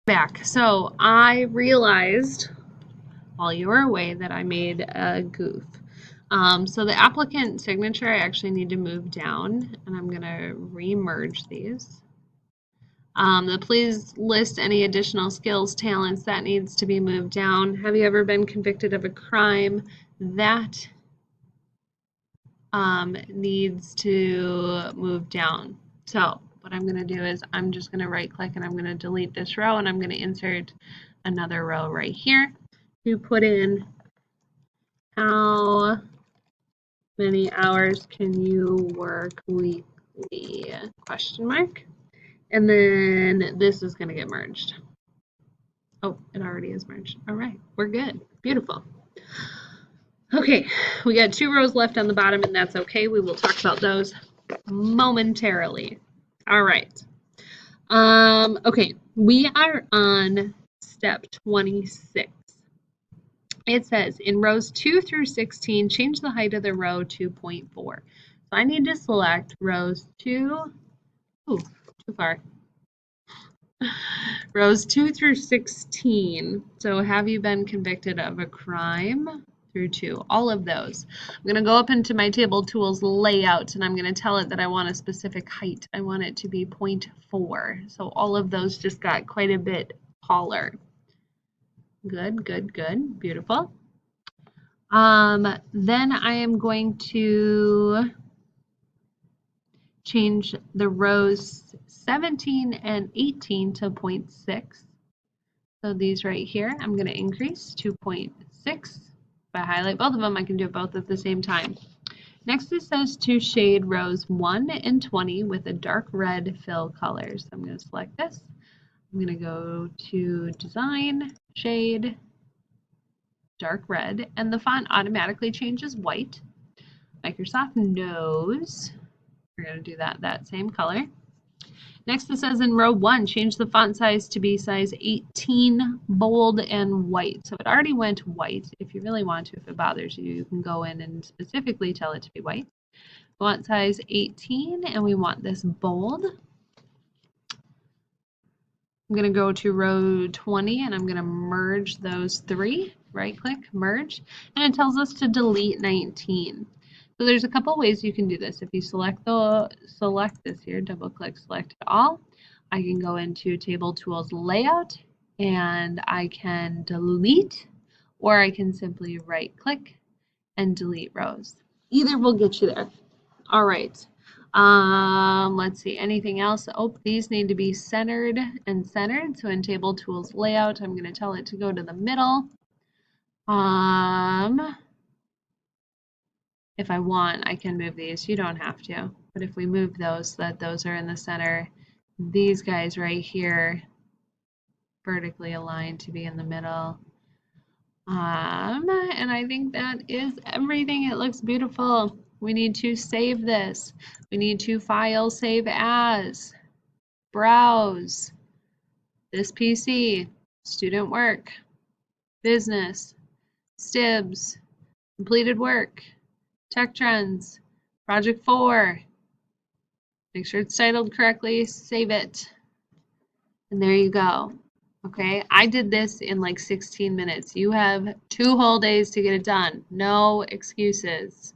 Back. So I realized while you were away that I made a goof. So the applicant signature I actually need to move down, and I'm going to re-merge these. Please list any additional skills, talents that needs to be moved down. Have you ever been convicted of a crime that needs to move down? So what I'm going to do is I'm just going to right click and I'm going to delete this row and I'm going to insert another row right here to put in how many hours can you work weekly? Question mark. And then this is going to get merged. Oh, it already is merged. All right, we're good. Beautiful. Okay, we got 2 rows left on the bottom, and that's okay. We will talk about those momentarily. All right. Okay, we are on step 26. It says in rows 2 through 16, change the height of the row to 0.4. So I need to select rows 2. Ooh, too far. Rows 2 through 16. So have you been convicted of a crime? Through 2. All of those. I'm going to go up into my table tools layout and I'm going to tell it that I want a specific height. I want it to be 0.4. So all of those just got quite a bit taller. Good, good, good. Beautiful. Then I am going to change the rows 17 and 18 to 0.6. So these right here, I'm going to increase to 0.6. If I highlight both of them, I can do both at the same time. Next, it says to shade rows 1 and 20 with a dark red fill color. So I'm going to select this. I'm going to go to Design, Shade, Dark Red, and the font automatically changes white. Microsoft knows we're going to do that same color. Next, it says in row 1, change the font size to be size 18, bold, and white. So it already went white. If you really want to, if it bothers you, you can go in and specifically tell it to be white. Font size 18, and we want this bold. I'm going to go to row 20, and I'm going to merge those 3. Right-click, merge, and it tells us to delete 19. So there's a couple ways you can do this. If you select this here, double click select it all, I can go into Table Tools Layout and I can delete, or I can simply right click and delete rows. Either will get you there. All right. Let's see, anything else? Oh, these need to be centered and centered. So in Table Tools Layout, I'm going to tell it to go to the middle. If I want, I can move these. You don't have to. But if we move those so that those are in the center, these guys right here vertically aligned to be in the middle. And I think that is everything. It looks beautiful. We need to save this. We need to file save as, browse, this PC, student work, business, STIBS, completed work, tech trends, project 4. Make sure it's titled correctly, save it. And there you go. Okay, I did this in like 16 minutes. You have 2 whole days to get it done. No excuses.